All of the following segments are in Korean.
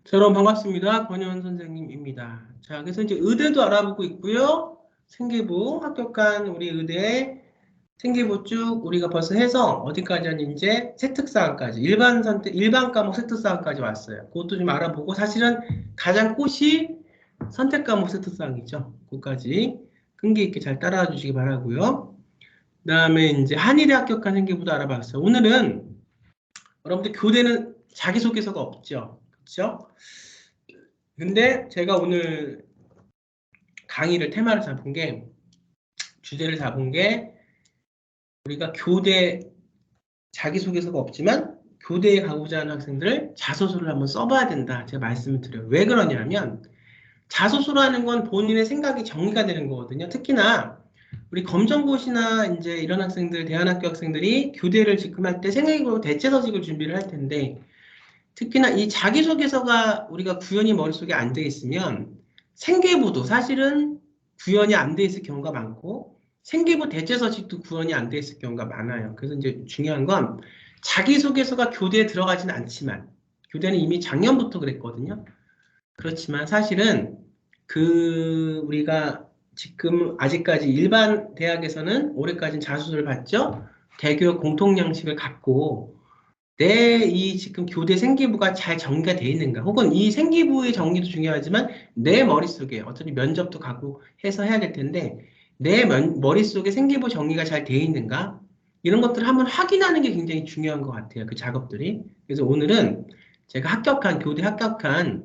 자, 여러분 반갑습니다. 권현 선생님입니다. 자, 그래서 이제 의대도 알아보고 있고요. 생기부 합격한 우리 의대 생기부 쭉 우리가 벌써 해서 어디까지 하니 이제 세특사항까지 일반 과목 세특사항까지 왔어요. 그것도 좀 알아보고 사실은 가장 꽃이 선택 과목 세특사항이죠. 그것까지 끈기 있게 잘 따라와 주시기 바라고요. 그다음에 이제 한의대 합격한 생기부도 알아봤어요. 오늘은 여러분들 교대는 자기소개서가 없죠. 그렇죠? 근데 제가 오늘 강의를 테마를 잡은 게 주제를 잡은 게 우리가 교대 자기소개서가 없지만 교대에 가고자 하는 학생들 자소서를 한번 써봐야 된다. 제가 말씀을 드려요. 왜 그러냐면 자소서라는 건 본인의 생각이 정리가 되는 거거든요. 특히나 우리 검정고시나 이제 이런 학생들, 대안학교 학생들이 교대를 지금 할 때 생각해보고 대체서식을 준비를 할 텐데 특히나 이 자기소개서가 우리가 구현이 머릿속에 안 돼 있으면 생계부도 사실은 구현이 안 돼 있을 경우가 많고 생계부 대체서식도 구현이 안 돼 있을 경우가 많아요. 그래서 이제 중요한 건 자기소개서가 교대에 들어가지는 않지만 교대는 이미 작년부터 그랬거든요. 그렇지만 사실은 우리가 지금 아직까지 일반 대학에서는 올해까지는 자소서를 받죠. 대교육 공통양식을 갖고 내 이 지금 교대 생기부가 잘 정리가 돼 있는가 혹은 이 생기부의 정리도 중요하지만 내 머릿속에 어차피 면접도 가고 해서 해야 될 텐데 내 머릿속에 생기부 정리가 잘 돼 있는가 이런 것들을 한번 확인하는 게 굉장히 중요한 것 같아요. 그 작업들이. 그래서 오늘은 제가 교대 합격한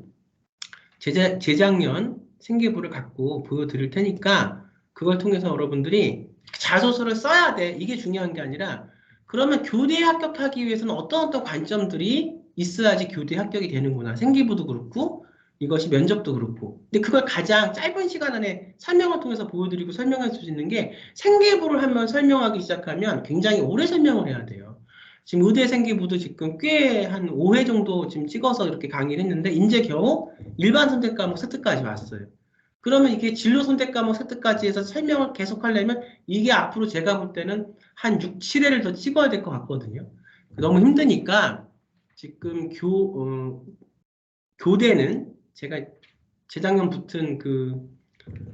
재작년 생기부를 갖고 보여드릴 테니까 그걸 통해서 여러분들이 자소서를 써야 돼. 이게 중요한 게 아니라 그러면 교대에 합격하기 위해서는 어떤 관점들이 있어야지 교대 합격이 되는구나. 생기부도 그렇고 이것이 면접도 그렇고. 근데 그걸 가장 짧은 시간 안에 설명을 통해서 보여드리고 설명할 수 있는 게 생기부를 한번 설명하기 시작하면 굉장히 오래 설명을 해야 돼요. 지금 의대 생기부도 지금 꽤 한 5회 정도 지금 찍어서 이렇게 강의를 했는데 이제 겨우 일반 선택 과목 세트까지 왔어요. 그러면 이게 진로 선택 과목 세트까지 해서 설명을 계속 하려면 이게 앞으로 제가 볼 때는 한 6, 7회를 더 찍어야 될 것 같거든요. 너무 힘드니까 지금 교대는 제가 재작년 붙은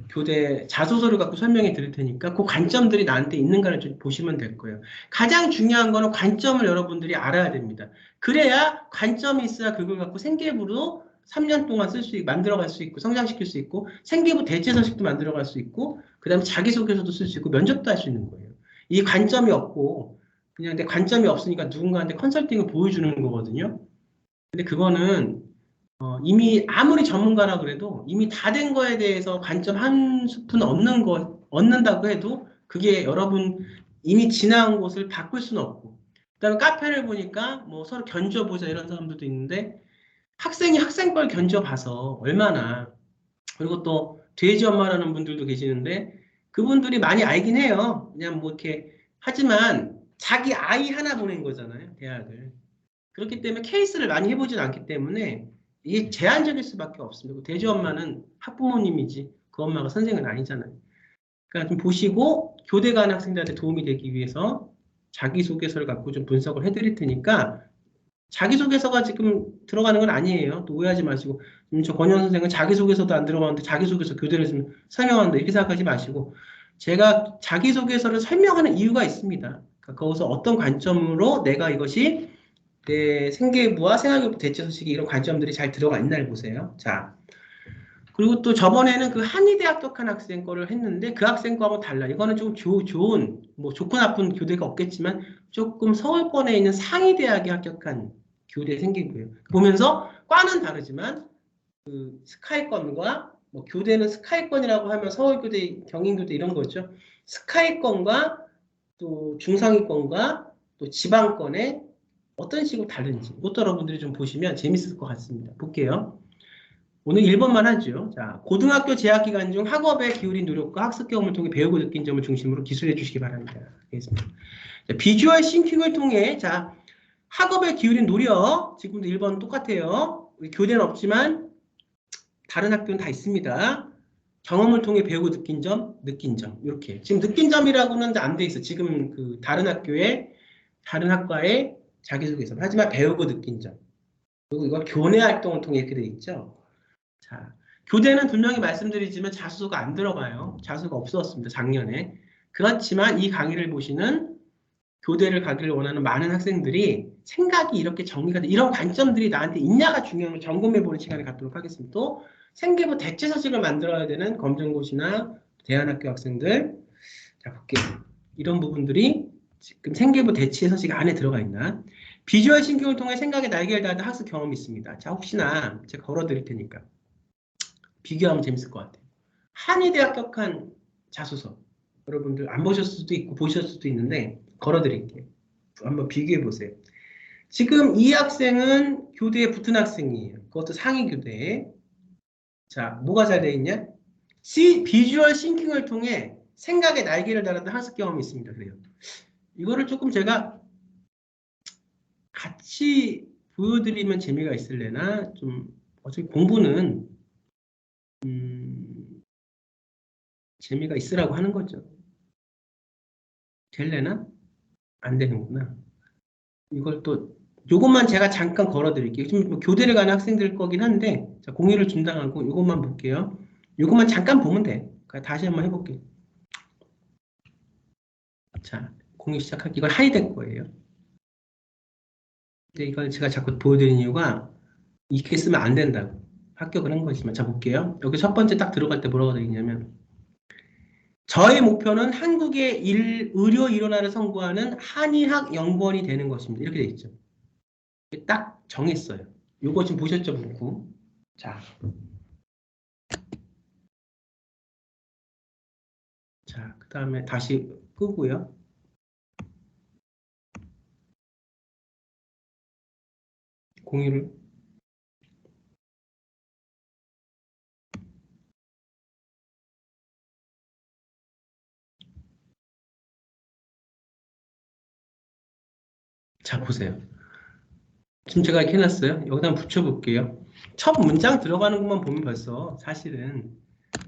교대 자소서를 갖고 설명해 드릴 테니까 그 관점들이 나한테 있는가를 좀 보시면 될 거예요. 가장 중요한 거는 관점을 여러분들이 알아야 됩니다. 그래야 관점이 있어야 그걸 갖고 생계부로 3년 동안 만들어갈 수 있고 성장시킬 수 있고 생계부 대체서식도 만들어갈 수 있고 그 다음에 자기소개서도 쓸 수 있고 면접도 할 수 있는 거예요. 이 관점이 없고 그냥 내 관점이 없으니까 누군가한테 컨설팅을 보여주는 거거든요. 근데 그거는 이미 아무리 전문가라 그래도 이미 다 된 거에 대해서 관점 한 스푼 얻는다고 해도 그게 여러분 이미 지나온 곳을 바꿀 수는 없고 그다음에 카페를 보니까 뭐 서로 견줘보자 이런 사람들도 있는데 학생이 학생 걸 견줘봐서 얼마나 그리고 또 돼지 엄마라는 분들도 계시는데 그분들이 많이 알긴 해요. 그냥 뭐 이렇게 하지만 자기 아이 하나 보낸 거잖아요. 대학을. 그렇기 때문에 케이스를 많이 해보진 않기 때문에 이게 제한적일 수밖에 없습니다. 돼지 엄마는 학부모님이지 그 엄마가 선생은 아니잖아요. 그러니까 좀 보시고 교대 가는 학생들한테 도움이 되기 위해서 자기소개서를 갖고 좀 분석을 해드릴 테니까 자기소개서가 지금 들어가는 건 아니에요. 또 오해하지 마시고 저 권현 선생은 자기소개서도 안 들어가는데 자기소개서 교대를 좀 설명한다 이렇게 생각하지 마시고 제가 자기소개서를 설명하는 이유가 있습니다. 그러니까 거기서 어떤 관점으로 내가 이것이 내 생계부와 생활교육 대체소식이 이런 관점들이 잘 들어가 있나를 보세요. 자, 그리고 또 저번에는 그 한의대 합격한 학생 거를 했는데 그 학생 거하고 달라. 이거는 좀 좋은, 뭐 좋고 나쁜 교대가 없겠지만 조금 서울권에 있는 상위대학에 합격한 교대 생기고요. 보면서 과는 다르지만 그 스카이권과 뭐 교대는 스카이권이라고 하면 서울교대, 경인교대 이런 거죠. 스카이권과 또 중상위권과 또 지방권의 어떤 식으로 다른지 이것도 여러분들이 좀 보시면 재밌을 것 같습니다. 볼게요. 오늘 1번만 하죠. 자, 고등학교 재학 기간 중 학업에 기울인 노력과 학습 경험을 통해 배우고 느낀 점을 중심으로 기술해 주시기 바랍니다. 알겠습니다. 자, 비주얼 싱킹을 통해 자, 학업에 기울인 노력 지금도 1번 똑같아요. 교대는 없지만 다른 학교는 다 있습니다. 경험을 통해 배우고 느낀 점 이렇게 지금 느낀 점이라고는 안 돼 있어. 지금 다른 학과의 자기소개서 하지만 배우고 느낀 점 그리고 이거 교내 활동을 통해 이렇게 돼 있죠. 자, 교대는 분명히 말씀드리지만 자소서가 안 들어가요. 자소서가 없었습니다. 작년에. 그렇지만 이 강의를 보시는 교대를 가기를 원하는 많은 학생들이 생각이 이렇게 정리가 돼 이런 관점들이 나한테 있냐가 중요한 걸 점검해보는 시간을 갖도록 하겠습니다. 또 생계부 대체서식을 만들어야 되는 검정고시나 대안학교 학생들 자 볼게요. 이런 부분들이 지금 생계부 대체서식 안에 들어가 있나 비주얼 신경을 통해 생각의 날개를 달는 학습 경험이 있습니다. 자 혹시나 제가 걸어드릴 테니까 비교하면 재밌을 것 같아요. 한의대 합격한 자소서 여러분들 안 보셨을 수도 있고 보셨을 수도 있는데 걸어드릴게요. 한번 비교해 보세요. 지금 이 학생은 교대에 붙은 학생이에요. 그것도 상위 교대에. 자, 뭐가 잘 돼 있냐? 비주얼 싱킹을 통해 생각의 날개를 달았던 학습 경험이 있습니다. 그래요. 이거를 조금 제가 같이 보여드리면 재미가 있을래나 좀 어차피 공부는 재미가 있으라고 하는 거죠. 될래나? 안 되는구나. 이걸 또 요것만 제가 잠깐 걸어드릴게요. 지금 뭐 교대를 가는 학생들 거긴 한데 자, 공유를 중단하고 요것만 볼게요. 요것만 잠깐 보면 돼. 다시 한번 해볼게요. 자, 공유 시작할게요. 이건 하이될 거예요. 근데 이걸 제가 자꾸 보여드리는 이유가 이렇게 쓰면 안 된다고. 합격을 한 거지만 자 볼게요. 여기 첫 번째 딱 들어갈 때 뭐라고 되어 있냐면 저의 목표는 한국의 의료 일원화를 선구하는 한의학 연구원이 되는 것입니다. 이렇게 되어 있죠. 딱 정했어요. 요거 지금 보셨죠, 문구? 자, 그 다음에 다시 끄고요. 공유를. 자, 보세요. 지금 제가 이렇게 해놨어요. 여기다 한번 붙여볼게요. 첫 문장 들어가는 것만 보면 벌써 사실은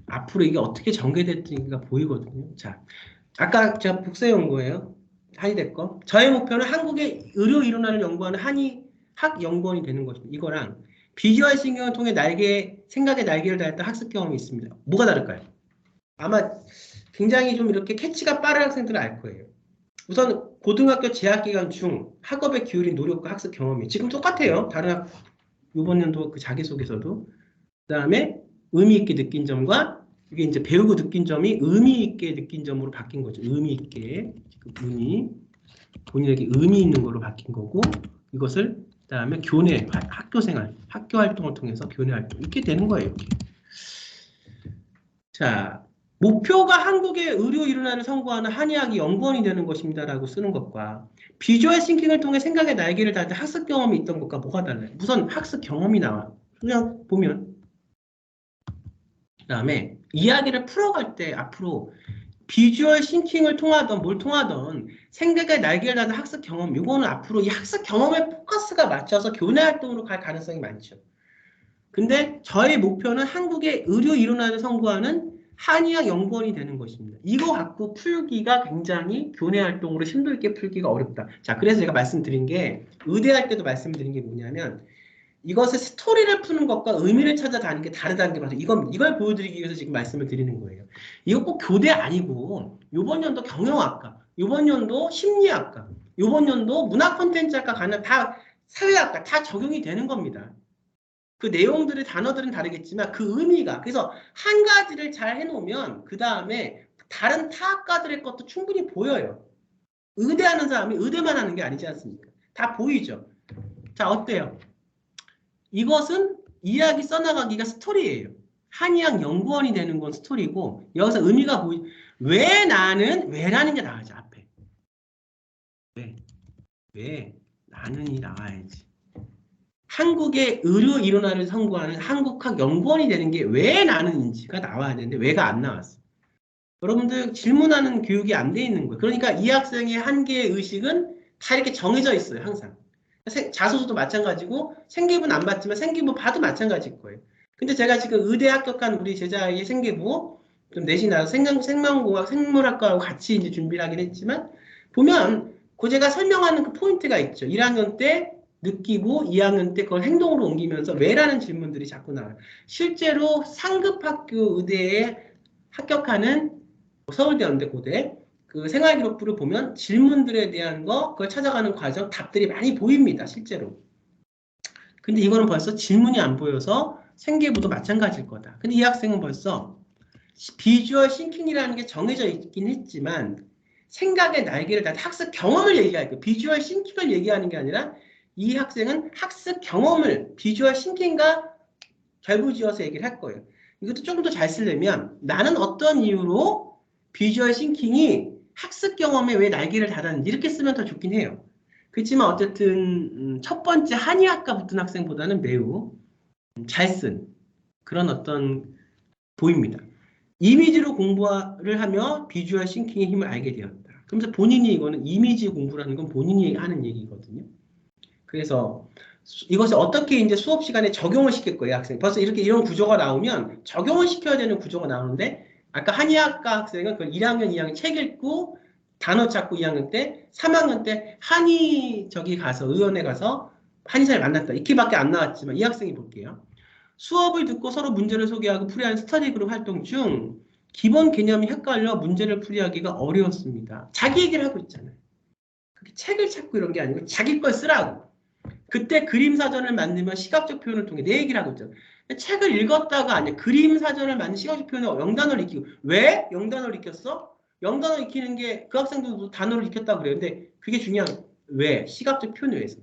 앞으로 이게 어떻게 전개될지가 보이거든요. 자, 아까 제가 복사해온 거예요. 한의대 거. 저의 목표는 한국의 의료 일원화를 연구하는 한의학 연구원이 되는 것입니다. 이거랑 비주얼 신경을 통해 생각의 날개를 달았던 학습 경험이 있습니다. 뭐가 다를까요? 아마 굉장히 좀 이렇게 캐치가 빠른 학생들은 알 거예요. 우선 고등학교 재학기간 중 학업에 기울인 노력과 학습 경험이 지금 똑같아요. 다른 이번 연도 그 자기소개서도. 그 다음에 의미 있게 느낀 점과 이게 이제 배우고 느낀 점이 의미 있게 느낀 점으로 바뀐 거죠. 의미 있게 본인에게 의미 있는 걸로 바뀐 거고 이것을 그 다음에 교내 학교 생활 학교 활동을 통해서 교내 활동 이렇게 되는 거예요. 이렇게. 자. 목표가 한국의 의료 일원화를 선구하는 한의학이 연구원이 되는 것입니다라고 쓰는 것과 비주얼 싱킹을 통해 생각의 날개를 달는 학습 경험이 있던 것과 뭐가 달라요? 우선 학습 경험이 나와. 그냥 보면 그 다음에 이야기를 풀어갈 때 앞으로 비주얼 싱킹을 통하던 뭘 통하던 생각의 날개를 달는 학습 경험 이거는 앞으로 이 학습 경험에 포커스가 맞춰서 교내 활동으로 갈 가능성이 많죠. 근데 저의 목표는 한국의 의료 일원화를 선구하는 한의학 연구원이 되는 것입니다. 이거 갖고 풀기가 굉장히 교내 활동으로 심도 있게 풀기가 어렵다. 자, 그래서 제가 말씀드린 게 의대할 때도 말씀드린 게 뭐냐면 이것을 스토리를 푸는 것과 의미를 찾아가는 게 다르다는 게 바로 이걸 보여드리기 위해서 지금 말씀을 드리는 거예요. 이거 꼭 교대 아니고 이번 연도 경영학과, 이번 연도 심리학과, 이번 연도 문화 콘텐츠학과 가는 다 사회학과 다 적용이 되는 겁니다. 그 내용들의 단어들은 다르겠지만 그 의미가 그래서 한 가지를 잘 해놓으면 그 다음에 다른 타학과들의 것도 충분히 보여요. 의대하는 사람이 의대만 하는 게 아니지 않습니까? 다 보이죠? 자 어때요? 이것은 이야기 써나가기가 스토리예요. 한의학 연구원이 되는 건 스토리고 여기서 의미가 왜라는 게 나와야지 앞에. 왜 나는이 나와야지. 한국의 의료 일원화를 선구하는 한국학 연구원이 되는 게 왜 나는인지가 나와야 되는데 왜가 안 나왔어. 여러분들 질문하는 교육이 안 돼 있는 거예요. 그러니까 이 학생의 한계의 의식은 다 이렇게 정해져 있어요. 항상. 자소서도 마찬가지고 생계부는 안 받지만 생계부 봐도 마찬가지일 거예요. 근데 제가 지금 의대 합격한 우리 제자의 생계부 좀 내신나서 생명공학, 생물학과하고 같이 이제 준비를 하긴 했지만 보면 그 제가 설명하는 그 포인트가 있죠. 1학년 때 느끼고 2학년 때 그걸 행동으로 옮기면서 왜라는 질문들이 자꾸 나와요. 실제로 상급 학교 의대에 합격하는 서울대연대 고대 그 생활기록부를 보면 질문들에 대한 거 그걸 찾아가는 과정 답들이 많이 보입니다. 실제로. 근데 이거는 벌써 질문이 안 보여서 생계부도 마찬가지일 거다. 근데 이 학생은 벌써 비주얼 싱킹이라는 게 정해져 있긴 했지만 생각의 날개를 달 학습 경험을 얘기할 거예요. 비주얼 싱킹을 얘기하는 게 아니라 이 학생은 학습 경험을 비주얼 싱킹과 결부지어서 얘기를 할 거예요. 이것도 조금 더 잘 쓰려면 나는 어떤 이유로 비주얼 싱킹이 학습 경험에 왜 날개를 달았는지 이렇게 쓰면 더 좋긴 해요. 그렇지만 어쨌든 첫 번째 한의학과 붙은 학생보다는 매우 잘 쓴 그런 어떤 보입니다. 이미지로 공부를 하며 비주얼 싱킹의 힘을 알게 되었다. 그러면서 본인이 이거는 이미지 공부라는 건 본인이 하는 얘기거든요. 그래서 이것을 어떻게 이제 수업 시간에 적용을 시킬 거예요, 학생. 벌써 이렇게 이런 구조가 나오면 적용을 시켜야 되는 구조가 나오는데 아까 한의학과 학생은 그 1학년, 2학년 책 읽고 단어 찾고 2학년 때, 3학년 때 한의 저기 가서 의원에 가서 한의사를 만났다. 이렇게밖에 안 나왔지만 이 학생이 볼게요. 수업을 듣고 서로 문제를 소개하고 풀이하는 스터디 그룹 활동 중 기본 개념이 헷갈려 문제를 풀이하기가 어려웠습니다. 자기 얘기를 하고 있잖아요. 그렇게 책을 찾고 이런 게 아니고 자기 걸 쓰라고. 그때 그림 사전을 만들면 시각적 표현을 통해 내 얘기를 하고 있잖아요. 책을 읽었다가 아니야. 그림 사전을 만든 시각적 표현을 영단어를 익히고. 왜 영단어를 익혔어? 영단어 익히는 게 그 학생도 단어를 익혔다고 그래요. 근데 그게 중요한 왜? 시각적 표현을 위해서.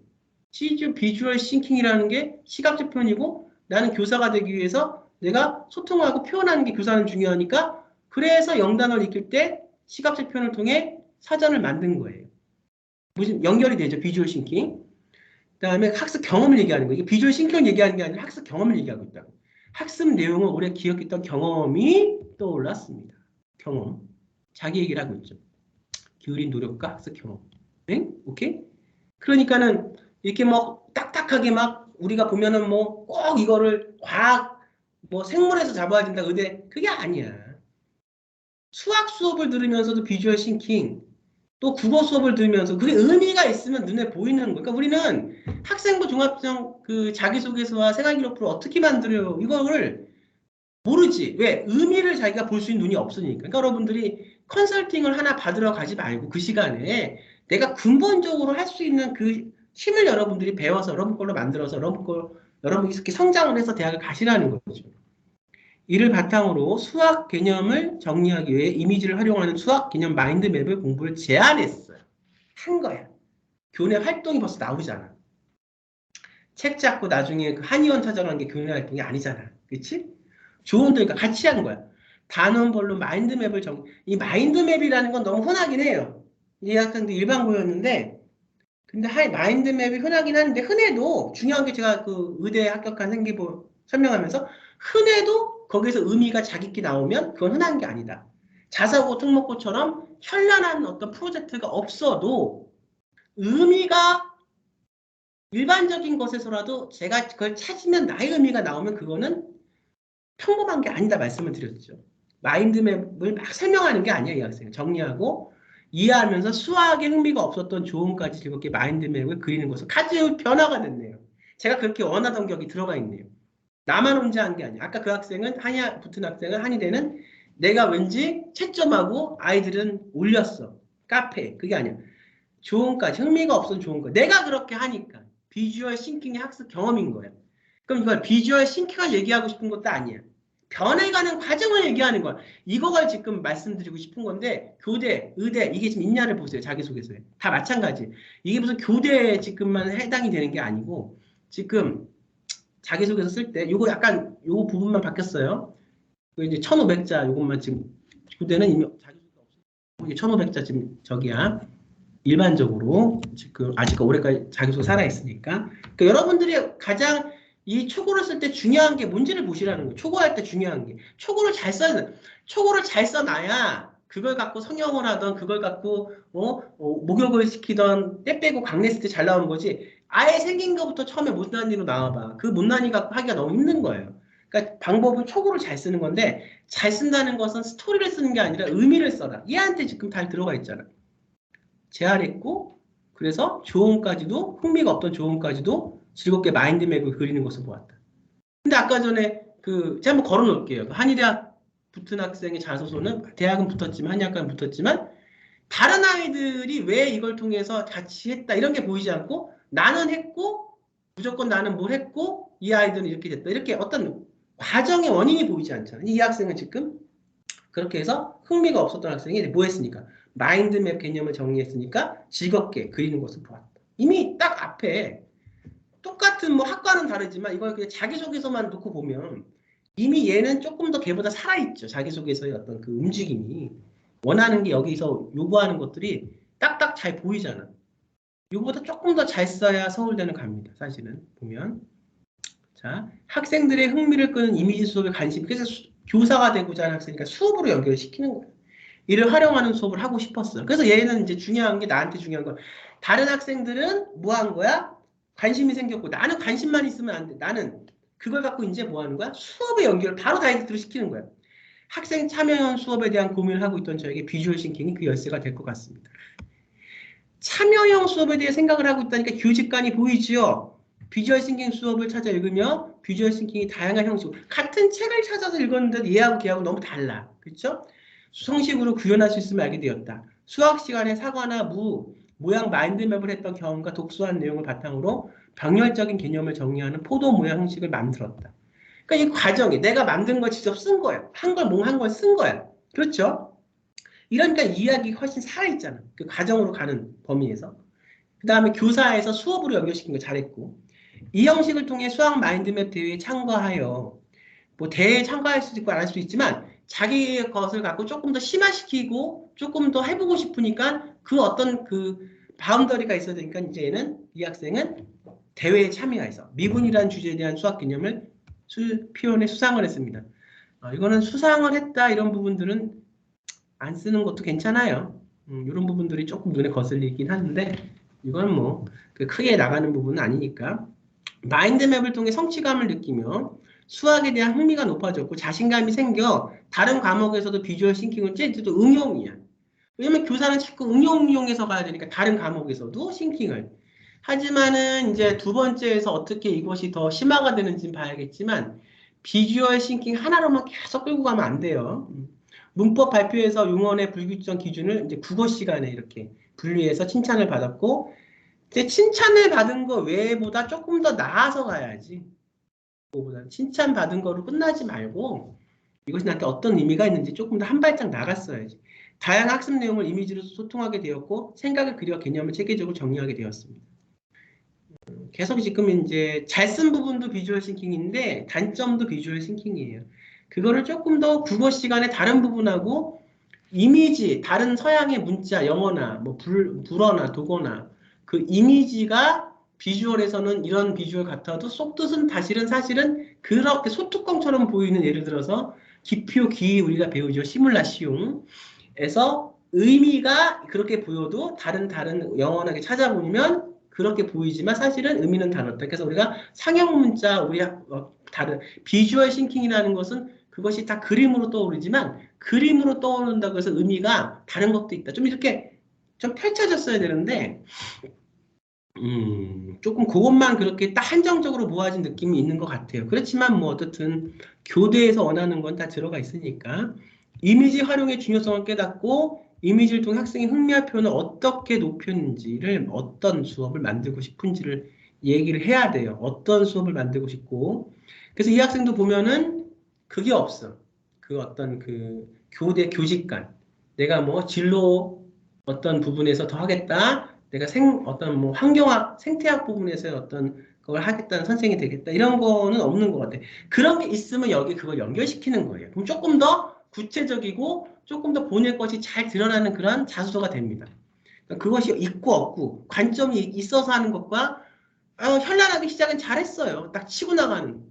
비주얼 싱킹이라는 게 시각적 표현이고 나는 교사가 되기 위해서 내가 소통하고 표현하는 게 교사는 중요하니까 그래서 영단어를 익힐 때 시각적 표현을 통해 사전을 만든 거예요. 무슨 연결이 되죠. 비주얼 싱킹. 그다음에 학습 경험을 얘기하는 거예요. 이게 비주얼 싱킹을 얘기하는 게 아니라 학습 경험을 얘기하고 있다고. 학습 내용을 오래 기억했던 경험이 떠올랐습니다. 경험. 자기 얘기를 하고 있죠. 기울인 노력과 학습 경험. 네? 오케이? 그러니까는 이렇게 뭐 딱딱하게 막 우리가 보면은 뭐 꼭 이거를 과학 뭐 생물에서 잡아야 된다 의대 그게 아니야. 수학 수업을 들으면서도 비주얼 싱킹 또 국어 수업을 들으면서 그게 의미가 있으면 눈에 보이는 거예요. 그러니까 우리는 학생부 종합성 그 자기소개서와 생활기록부를 어떻게 만들어요? 이거를 모르지. 왜? 의미를 자기가 볼 수 있는 눈이 없으니까. 그러니까 여러분들이 컨설팅을 하나 받으러 가지 말고 그 시간에 내가 근본적으로 할 수 있는 그 힘을 여러분들이 배워서 여러분 걸로 만들어서 여러분이 이렇게 성장을 해서 대학을 가시라는 거죠. 이를 바탕으로 수학 개념을 정리하기 위해 이미지를 활용하는 수학 개념 마인드맵을 공부를 제안했어요. 한 거야. 교내 활동이 벌써 나오잖아. 책 잡고 나중에 그 한의원 찾아가는 게 교내 활동이 아니잖아. 그치? 좋은 데니까 같이 한 거야. 단원별로 마인드맵을 이 마인드맵이라는 건 너무 흔하긴 해요. 이 학생도 일반고였는데, 근데 마인드맵이 흔하긴 한데, 흔해도 중요한 게 제가 그 의대에 합격한 생기부 설명하면서, 흔해도 거기서 의미가 자기끼 나오면 그건 흔한 게 아니다. 자사고, 특목고처럼 현란한 어떤 프로젝트가 없어도 의미가 일반적인 것에서라도 제가 그걸 찾으면 나의 의미가 나오면 그거는 평범한 게 아니다 말씀을 드렸죠. 마인드맵을 막 설명하는 게 아니야, 이 학생은. 정리하고 이해하면서 수학에 흥미가 없었던 조음까지 즐겁게 마인드맵을 그리는 것은 카드의 변화가 됐네요. 제가 그렇게 원하던 격이 들어가 있네요. 나만 혼자 한 게 아니야. 아까 그 학생은 한의 붙은 학생은 한의대는 내가 왠지 채점하고 아이들은 올렸어. 카페. 그게 아니야. 조음까지 흥미가 없었던 조음까지. 내가 그렇게 하니까. 비주얼 싱킹의 학습 경험인 거야. 그럼 이걸 비주얼 싱킹을 얘기하고 싶은 것도 아니야. 변해가는 과정을 얘기하는 거야. 이거가 지금 말씀드리고 싶은 건데 교대, 의대 이게 지금 있냐를 보세요. 자기소개서에. 다 마찬가지. 이게 무슨 교대에 지금만 해당이 되는 게 아니고 지금 자기소개서 쓸 때 요거 약간 요 부분만 바뀌었어요. 이제 1500자 요것만 지금 교대는 이미 자기소개가 없어. 이게 1500자 지금 저기야. 일반적으로 지금 아직 올해까지 자기소개 살아있으니까 그러니까 여러분들이 가장 이 초고를 쓸 때 중요한 게 뭔지를 보시라는 거예요. 초고할 때 중요한 게 초고를 잘 써놔야 그걸 갖고 성형을 하던 그걸 갖고 목욕을 시키던 때 빼고 강냈을 때 잘 나오는 거지 아예 생긴 것부터 처음에 못난이로 나와봐. 그 못난이 갖고 하기가 너무 힘든 거예요. 그러니까 방법은 초고를 잘 쓰는 건데 잘 쓴다는 것은 스토리를 쓰는 게 아니라 의미를 써라. 얘한테 지금 다 들어가 있잖아. 제안했고 그래서 조언까지도 흥미가 없던 조언까지도 즐겁게 마인드맵을 그리는 것을 보았다. 근데 아까 전에 제가 한번 걸어 놓을게요. 한의대학 붙은 학생의 자소서는 대학은 붙었지만 한의학과는 붙었지만 다른 아이들이 왜 이걸 통해서 같이 했다 이런 게 보이지 않고 나는 했고 무조건 나는 뭘 했고 이 아이들은 이렇게 됐다 이렇게 어떤 과정의 원인이 보이지 않잖아요. 이 학생은 지금 그렇게 해서 흥미가 없었던 학생이 뭐 했으니까 마인드맵 개념을 정리했으니까 즐겁게 그리는 것을 보았다. 이미 딱 앞에 똑같은 뭐 학과는 다르지만 이걸 그냥 자기소개서만 놓고 보면 이미 얘는 조금 더 걔보다 살아있죠. 자기소개서의 어떤 그 움직임이 원하는 게 여기서 요구하는 것들이 딱딱 잘 보이잖아. 요거보다 조금 더 잘 써야 서울대는 갑니다. 사실은 보면 자 학생들의 흥미를 끄는 이미지 수업에 관심 그래서 교사가 되고자 하는 학생이니까 수업으로 연결시키는 거예요. 이를 활용하는 수업을 하고 싶었어요. 그래서 얘는 이제 중요한 게 나한테 중요한 건 다른 학생들은 뭐 한 거야? 관심이 생겼고 나는 관심만 있으면 안 돼. 나는 그걸 갖고 이제 뭐 하는 거야? 수업의 연결을 바로 다이렉트로 시키는 거야. 학생 참여형 수업에 대한 고민을 하고 있던 저에게 비주얼 싱킹이 그 열쇠가 될 것 같습니다. 참여형 수업에 대해 생각을 하고 있다니까 교직관이 보이지요? 비주얼 싱킹 수업을 찾아 읽으며 비주얼 싱킹이 다양한 형식 같은 책을 찾아서 읽었는데 얘하고 걔하고 너무 달라. 그렇죠? 수성식으로 구현할 수 있음을 알게 되었다. 수학 시간에 사과나 모양 마인드맵을 했던 경험과 독서한 내용을 바탕으로 병렬적인 개념을 정리하는 포도 모양 형식을 만들었다. 그러니까 이 과정이 내가 만든 걸 직접 쓴 거야. 한 걸 쓴 거야. 그렇죠? 이러니까 이야기가 훨씬 살아있잖아. 그 과정으로 가는 범위에서. 그 다음에 교사에서 수업으로 연결시킨 거 잘했고 이 형식을 통해 수학 마인드맵 대회에 참가하여 뭐 대회에 참가할 수도 있고 안 할 수도 있지만 자기의 것을 갖고 조금 더 심화시키고 조금 더 해보고 싶으니까 그 어떤 그 바운더리가 있어야 되니까 이제 이 학생은 대회에 참여해서 미분이라는 주제에 대한 수학 개념을 표현에 수상을 했습니다. 이거는 수상을 했다 이런 부분들은 안 쓰는 것도 괜찮아요. 이런 부분들이 조금 눈에 거슬리긴 하는데 이건 뭐 크게 나가는 부분은 아니니까 마인드맵을 통해 성취감을 느끼며 수학에 대한 흥미가 높아졌고 자신감이 생겨 다른 과목에서도 비주얼 싱킹은 쟤도 응용이야. 왜냐면 교사는 자꾸 응용해서 가야 되니까 다른 과목에서도 싱킹을. 하지만은 이제 두 번째에서 어떻게 이것이 더 심화가 되는지는 봐야겠지만 비주얼 싱킹 하나로만 계속 끌고 가면 안 돼요. 문법 발표에서 용언의 불규정 기준을 이제 국어 시간에 이렇게 분리해서 칭찬을 받았고 이제 칭찬을 받은 거 외보다 조금 더 나아서 가야지. 그거보다 칭찬받은 거로 끝나지 말고 이것이 나한테 어떤 의미가 있는지 조금 더 한 발짝 나갔어야지. 다양한 학습 내용을 이미지로 소통하게 되었고 생각을 그려 개념을 체계적으로 정리하게 되었습니다. 계속 지금 이제 잘 쓴 부분도 비주얼 싱킹인데 단점도 비주얼 싱킹이에요. 그거를 조금 더 국어 시간에 다른 부분하고 이미지, 다른 서양의 문자, 영어나 뭐 불어나 독어나 그 이미지가 비주얼에서는 이런 비주얼 같아도 속뜻은 사실은 그렇게 소뚜껑처럼 보이는 예를 들어서 기표, 기 우리가 배우죠. 시뮬라시움에서 의미가 그렇게 보여도 다른 영어나 찾아보면 그렇게 보이지만 사실은 의미는 다르다. 그래서 우리가 상형 문자, 다른 비주얼 싱킹이라는 것은 그것이 다 그림으로 떠오르지만 그림으로 떠오른다고 해서 의미가 다른 것도 있다. 좀 이렇게 좀 펼쳐졌어야 되는데 조금 그것만 그렇게 딱 한정적으로 모아진 느낌이 있는 것 같아요. 그렇지만 뭐 어떻든 교대에서 원하는 건 다 들어가 있으니까 이미지 활용의 중요성을 깨닫고 이미지를 통해 학생의 흥미와 표현을 어떻게 높였는지를 어떤 수업을 만들고 싶은지를 얘기를 해야 돼요. 어떤 수업을 만들고 싶고 그래서 이 학생도 보면은 그게 없어. 그 어떤 그 교대 교직관 내가 뭐 진로 어떤 부분에서 더 하겠다. 내가 어떤 뭐 환경학 생태학 부분에서 어떤 걸 하겠다는 선생이 되겠다. 이런 거는 없는 것 같아. 그런 게 있으면 여기 그걸 연결시키는 거예요. 그럼 조금 더 구체적이고 조금 더 보낼 것이 잘 드러나는 그런 자소서가 됩니다. 그러니까 그것이 있고 없고 관점이 있어서 하는 것과 현란하게 시작은 잘했어요. 딱 치고 나가는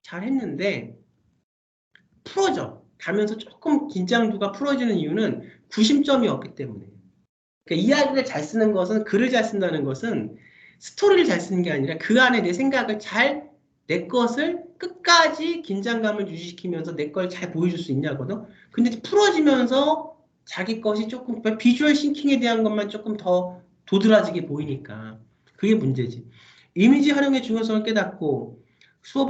잘했는데 풀어져 가면서 조금 긴장도가 풀어지는 이유는 구심점이 없기 때문에. 그러니까 이야기를 잘 쓰는 것은 글을 잘 쓴다는 것은 스토리를 잘 쓰는 게 아니라 그 안에 내 생각을 내 것을 끝까지 긴장감을 유지시키면서 내 걸 잘 보여줄 수 있냐거든. 근데 풀어지면서 자기 것이 조금 비주얼 싱킹에 대한 것만 조금 더 도드라지게 보이니까. 그게 문제지. 이미지 활용의 중요성을 깨닫고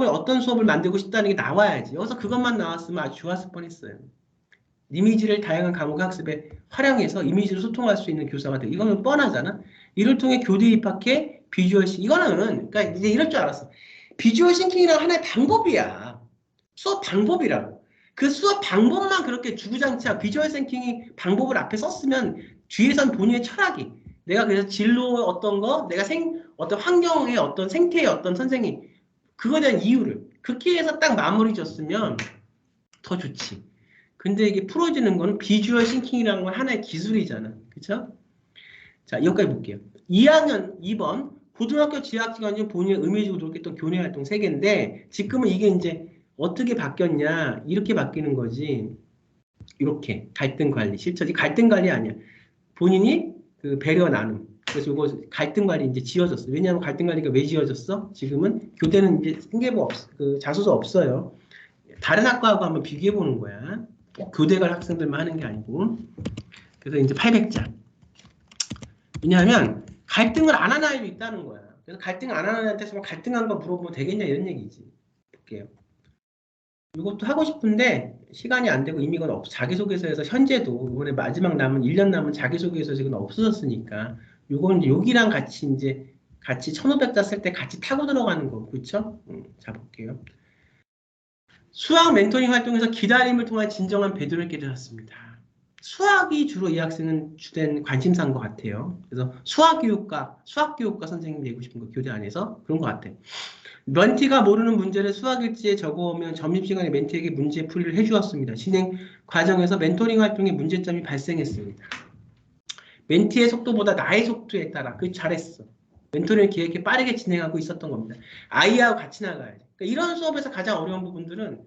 어떤 수업을 만들고 싶다는 게 나와야지. 여기서 그것만 나왔으면 아주 좋았을 뻔했어요. 이미지를 다양한 과목 학습에 활용해서 이미지로 소통할 수 있는 교사가 돼. 이거는 뻔하잖아. 이를 통해 교대 입학해 비주얼 싱 이거는 그러니까 이제 이럴 줄 알았어. 비주얼 싱킹이란 하나의 방법이야. 수업 방법이라고. 그 수업 방법만 그렇게 주구장창 비주얼 싱킹이 방법을 앞에 썼으면 뒤에선 본인의 철학이 내가 그래서 진로 어떤 거 내가 어떤 환경의 어떤 생태의 어떤 선생님 그거에 대한 이유를 그렇게 해서 딱 마무리 줬으면 더 좋지. 근데 이게 풀어지는 거는 비주얼 싱킹이라는 건 하나의 기술이잖아. 그쵸? 자, 여기까지 볼게요. 2학년 2번 고등학교 재학기간 중 본인의 의미지고 노력했던 교내 활동 3개인데 지금은 이게 이제 어떻게 바뀌었냐 이렇게 바뀌는 거지. 이렇게 갈등 관리 실천이 갈등 관리 아니야. 본인이 그 배려 나눔. 그래서 이거 갈등 관리 이제 지어졌어. 왜냐하면 갈등 관리가 왜 지어졌어? 지금은 교대는 이제 생계부 그 자소서 없어요. 다른 학과하고 한번 비교해 보는 거야. 교대 갈 학생들만 하는 게 아니고. 그래서 이제 800자. 왜냐하면 갈등을 안 하는 아이도 있다는 거야. 그래서 갈등을 안 하는 아이한테 갈등한 거 물어보면 되겠냐 이런 얘기지. 볼게요. 이것도 하고 싶은데 시간이 안 되고 이미 이건 자기소개서에서 현재도 이번에 마지막 남은 1년 남은 자기소개서 지금 없어졌으니까 이건 여기랑 같이 이제 같이 1500자 쓸 때 같이 타고 들어가는 거 그렇죠? 자 볼게요. 수학 멘토링 활동에서 기다림을 통한 진정한 배도를 깨달았습니다. 수학이 주로 이 학생은 주된 관심사인 것 같아요. 그래서 수학교육과 선생님이 되고 싶은 거 교대 안에서 그런 것 같아요. 멘티가 모르는 문제를 수학일지에 적어오면 점심시간에 멘티에게 문제 풀이를 해주었습니다. 진행 과정에서 멘토링 활동에 문제점이 발생했습니다. 멘티의 속도보다 나의 속도에 따라 잘했어. 멘토링을 기획해 빠르게 진행하고 있었던 겁니다. 아이하고 같이 나가야지. 그러니까 이런 수업에서 가장 어려운 부분들은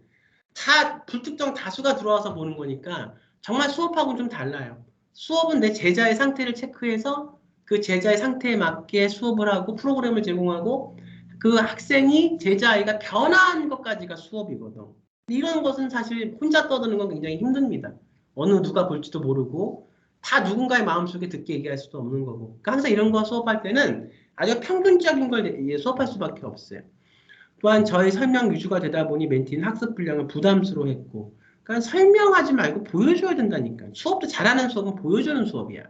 다 불특정 다수가 들어와서 보는 거니까 정말 수업하고는 좀 달라요. 수업은 내 제자의 상태를 체크해서 그 제자의 상태에 맞게 수업을 하고 프로그램을 제공하고 그 학생이 제자아이가 변화한 것까지가 수업이거든. 이런 것은 사실 혼자 떠드는 건 굉장히 힘듭니다. 어느 누가 볼지도 모르고 다 누군가의 마음속에 듣게 얘기할 수도 없는 거고. 그러니까 항상 이런 거 수업할 때는 아주 평균적인 걸 수업할 수밖에 없어요. 또한 저의 설명 위주가 되다 보니 멘티는 학습 분량을 부담스러워했고 그러니까 설명하지 말고 보여줘야 된다니까. 수업도 잘하는 수업은 보여주는 수업이야.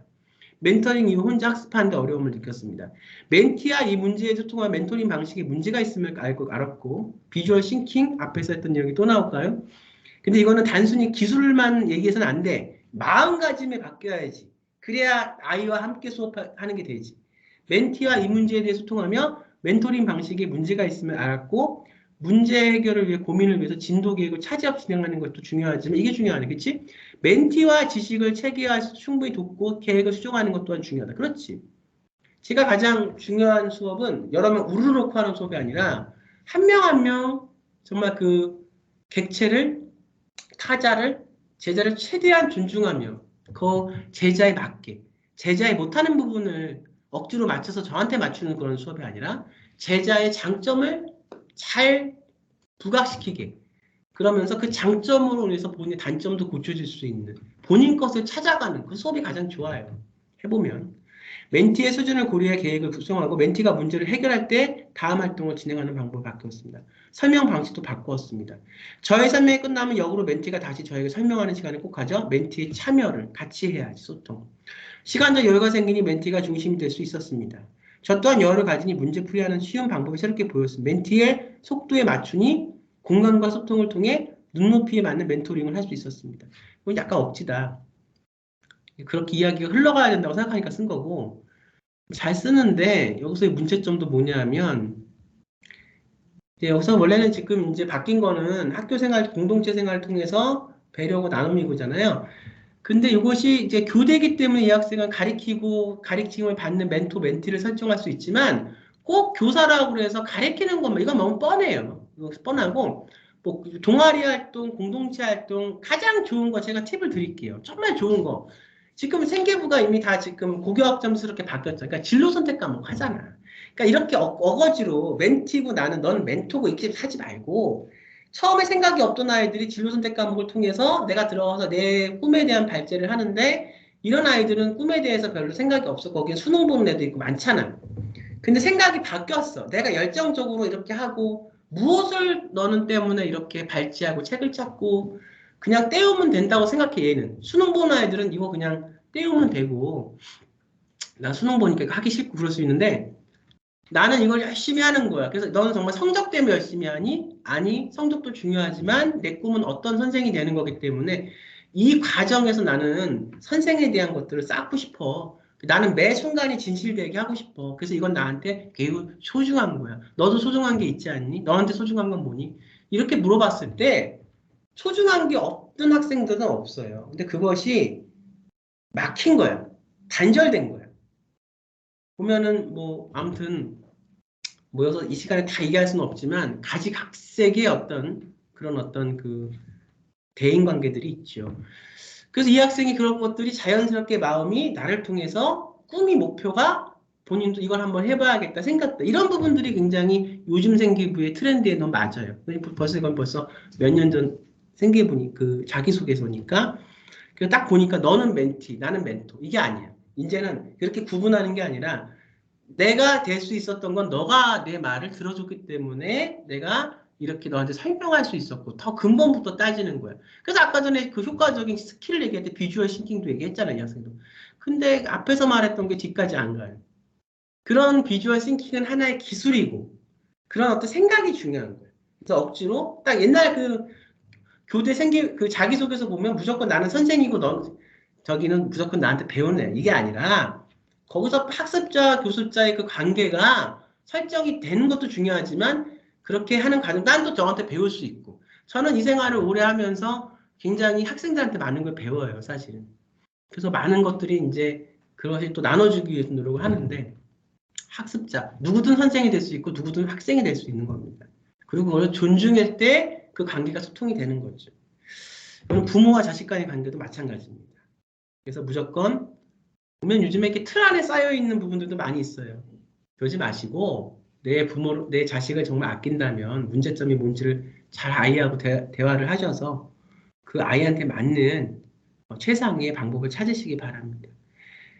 멘토링 이후 혼자 학습하는데 어려움을 느꼈습니다. 멘티와 이 문제에 소통한 멘토링 방식에 문제가 있음을 알았고 비주얼 싱킹 앞에서 했던 내용이 또 나올까요? 근데 이거는 단순히 기술만 얘기해서는 안 돼. 마음가짐이 바뀌어야지. 그래야 아이와 함께 수업하는 게 되지. 멘티와 이 문제에 대해 소통하며 멘토링 방식에 문제가 있음을 알았고 문제 해결을 위해 고민을 위해서 진도 계획을 차질없이 진행하는 것도 중요하지만 이게 중요하네. 그치? 멘티와 지식을 체계화해서 충분히 돕고 계획을 수정하는 것 또한 중요하다. 그렇지? 제가 가장 중요한 수업은 여러 명 우르르 놓고 하는 수업이 아니라 한 명 한 명 정말 그 객체를 타자를 제자를 최대한 존중하며 그 제자에 맞게 제자의 못하는 부분을 억지로 맞춰서 저한테 맞추는 그런 수업이 아니라 제자의 장점을 잘 부각시키게 그러면서 그 장점으로 인해서 본인의 단점도 고쳐질 수 있는 본인 것을 찾아가는 그 수업이 가장 좋아요. 해보면 멘티의 수준을 고려해 계획을 구성하고 멘티가 문제를 해결할 때 다음 활동을 진행하는 방법을 바꿨습니다. 설명 방식도 바꾸었습니다. 저의 설명이 끝나면 역으로 멘티가 다시 저에게 설명하는 시간을 꼭 가져 멘티의 참여를 같이 해야지 소통. 시간적 여유가 생기니 멘티가 중심이 될 수 있었습니다. 저 또한 여유를 가지니 문제 풀이하는 쉬운 방법이 새롭게 보였습니다. 멘티의 속도에 맞추니 공간과 소통을 통해 눈높이에 맞는 멘토링을 할 수 있었습니다. 이건 약간 억지다. 그렇게 이야기가 흘러가야 된다고 생각하니까 쓴 거고 잘 쓰는데 여기서의 문제점도 뭐냐면 여기서 원래는 지금 이제 바뀐 거는 학교 생활, 공동체 생활을 통해서 배려고 나눔이고잖아요. 근데 이것이 이제 교대이기 때문에 이 학생은 가르침을 받는 멘토, 멘티를 설정할 수 있지만 꼭 교사라고 해서 가르치는 것만 이건 너무 뻔해요. 이거 뻔하고 뭐 동아리 활동, 공동체 활동 가장 좋은 거 제가 팁을 드릴게요. 정말 좋은 거. 지금 생계부가 이미 다 지금 고교학점수롭게 바뀌었죠. 그러니까 진로 선택 과목 하잖아. 그러니까 이렇게 어거지로 멘티고 나는 너는 멘토고 이렇게 하지 말고 처음에 생각이 없던 아이들이 진로 선택 과목을 통해서 내가 들어가서 내 꿈에 대한 발제를 하는데 이런 아이들은 꿈에 대해서 별로 생각이 없어. 거기에 수능 보는 애도 있고 많잖아. 근데 생각이 바뀌었어. 내가 열정적으로 이렇게 하고 무엇을 너는 때문에 이렇게 발지하고 책을 찾고 그냥 때우면 된다고 생각해. 얘는 수능 보는 아이들은 이거 그냥 때우면 되고 나 수능 보니까 이거 하기 싫고 그럴 수 있는데 나는 이걸 열심히 하는 거야. 그래서 너는 정말 성적 때문에 열심히 하니? 아니, 성적도 중요하지만 내 꿈은 어떤 선생이 되는 거기 때문에 이 과정에서 나는 선생에 대한 것들을 쌓고 싶어. 나는 매 순간이 진실되게 하고 싶어. 그래서 이건 나한테 매우 소중한 거야. 너도 소중한 게 있지 않니? 너한테 소중한 건 뭐니? 이렇게 물어봤을 때 소중한 게 없던 학생들은 없어요. 근데 그것이 막힌 거야. 단절된 거야. 보면은 뭐 아무튼 모여서 이 시간에 다 얘기할 수는 없지만 가지각색의 어떤 그런 어떤 그 대인 관계들이 있죠. 그래서 이 학생이 그런 것들이 자연스럽게 마음이 나를 통해서 꿈이 목표가 본인도 이걸 한번 해봐야겠다 생각다. 이런 부분들이 굉장히 요즘 생기부의 트렌드에 너무 맞아요. 벌써 이건 벌써 몇 년 전 생기부니 그 자기소개서니까 그래서 딱 보니까 너는 멘티, 나는 멘토 이게 아니야. 이제는 그렇게 구분하는 게 아니라 내가 될 수 있었던 건 너가 내 말을 들어줬기 때문에 내가 이렇게 너한테 설명할 수 있었고 더 근본부터 따지는 거야. 그래서 아까 전에 그 효과적인 스킬을 얘기할 때 비주얼 싱킹도 얘기했잖아요, 학생도. 근데 앞에서 말했던 게 뒤까지 안 가요. 그런 비주얼 싱킹은 하나의 기술이고 그런 어떤 생각이 중요한 거예요. 그래서 억지로 딱 옛날 그 교대 그 자기소개서 보면 무조건 나는 선생이고 넌 저기는 무조건 나한테 배우는 애. 이게 아니라 거기서 학습자, 교습자의 그 관계가 설정이 되는 것도 중요하지만 그렇게 하는 과정, 난 또 저한테 배울 수 있고. 저는 이 생활을 오래 하면서 굉장히 학생들한테 많은 걸 배워요, 사실은. 그래서 많은 것들이 이제 그것을 또 나눠주기 위해서 노력을 하는데 학습자, 누구든 선생이 될 수 있고 누구든 학생이 될 수 있는 겁니다. 그리고 그걸 존중할 때 그 관계가 소통이 되는 거죠. 부모와 자식 간의 관계도 마찬가지입니다. 그래서 무조건 보면 요즘에 이렇게 틀 안에 쌓여 있는 부분들도 많이 있어요. 그러지 마시고 내 부모, 내 자식을 정말 아낀다면 문제점이 뭔지를 잘 아이하고 대화를 하셔서 그 아이한테 맞는 최상의 방법을 찾으시기 바랍니다.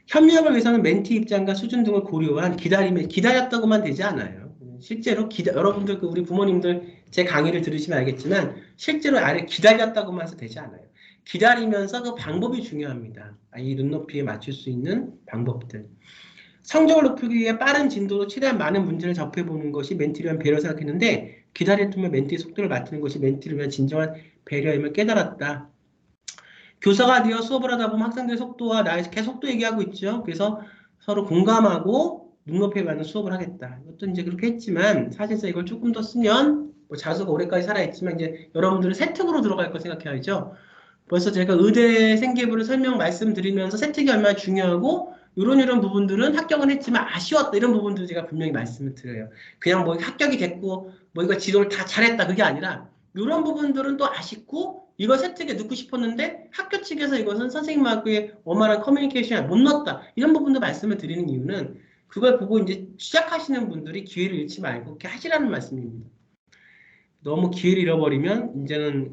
협력을 위해서는 멘티 입장과 수준 등을 고려한 기다렸다고만 되지 않아요. 실제로 여러분들 우리 부모님들 제 강의를 들으시면 알겠지만 실제로 아이를 기다렸다고만 해서 되지 않아요. 기다리면서 그 방법이 중요합니다. 아이 눈높이에 맞출 수 있는 방법들. 성적을 높이기 위해 빠른 진도로 최대한 많은 문제를 접해보는 것이 멘티를 위한 배려 생각했는데 기다렸으면 멘티의 속도를 맞추는 것이 멘티를 위한 진정한 배려임을 깨달았다. 교사가 되어 수업을 하다 보면 학생들의 속도와 나의 계속 속도 얘기하고 있죠. 그래서 서로 공감하고 눈높이에 맞는 수업을 하겠다. 이것도 이제 그렇게 했지만 사실상 이걸 조금 더 쓰면 뭐 자수가 오래까지 살아있지만 이제 여러분들은 세특으로 들어갈 거 생각해야죠. 벌써 제가 의대 생계부를 말씀드리면서 세특이 얼마나 중요하고 이런 부분들은 합격은 했지만 아쉬웠다 이런 부분들 제가 분명히 말씀을 드려요. 그냥 뭐 합격이 됐고 뭐 이거 지도를 다 잘했다 그게 아니라 이런 부분들은 또 아쉽고 이거 세특에 넣고 싶었는데 학교 측에서 이것은 선생님하고의 원만한 커뮤니케이션을 못 넣었다 이런 부분도 말씀을 드리는 이유는 그걸 보고 이제 시작하시는 분들이 기회를 잃지 말고 그렇게 하시라는 말씀입니다. 너무 기회를 잃어버리면 이제는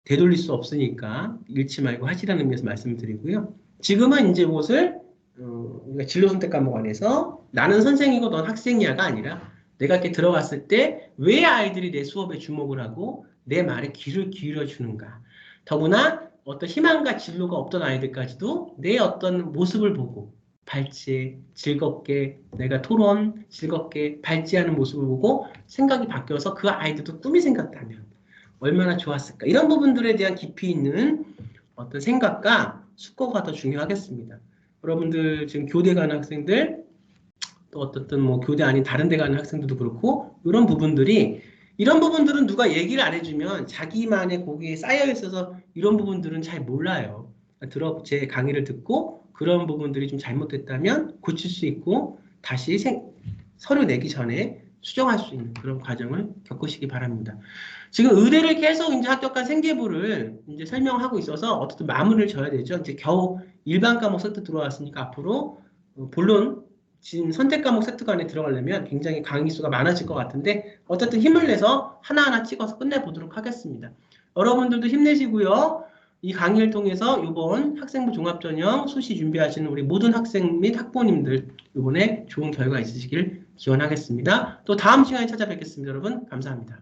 되돌릴 수 없으니까 잃지 말고 하시라는 의미에서 말씀을 드리고요. 지금은 이제 이것을 우리가 진로 선택 과목 안에서 나는 선생이고 넌 학생이야가 아니라 내가 이렇게 들어갔을 때 왜 아이들이 내 수업에 주목을 하고 내 말에 귀를 기울여 주는가. 더구나 어떤 희망과 진로가 없던 아이들까지도 내 어떤 모습을 보고 발제, 즐겁게 내가 토론, 즐겁게 발제하는 모습을 보고 생각이 바뀌어서 그 아이들도 꿈이 생겼다면 얼마나 좋았을까. 이런 부분들에 대한 깊이 있는 어떤 생각과 숙고가 더 중요하겠습니다. 여러분들 지금 교대 가는 학생들 또 어떻든 뭐 교대 아닌 다른 데 가는 학생들도 그렇고 이런 부분들은 누가 얘기를 안 해주면 자기만의 거기에 쌓여 있어서 이런 부분들은 잘 몰라요. 제 강의를 듣고 그런 부분들이 좀 잘못됐다면 고칠 수 있고 다시 서류 내기 전에 수정할 수 있는 그런 과정을 겪으시기 바랍니다. 지금 의대를 계속 이제 합격한 생계부를 이제 설명하고 있어서 어떻든 마무리를 져야 되죠. 이제 겨우 일반 과목 세트 들어왔으니까 앞으로 본론 지금 선택 과목 세트가 안에 들어가려면 굉장히 강의 수가 많아질 것 같은데 어쨌든 힘을 내서 하나하나 찍어서 끝내보도록 하겠습니다. 여러분들도 힘내시고요. 이 강의를 통해서 이번 학생부 종합전형 수시 준비하시는 우리 모든 학생 및 학부모님들 이번에 좋은 결과 있으시길 기원하겠습니다. 또 다음 시간에 찾아뵙겠습니다. 여러분 감사합니다.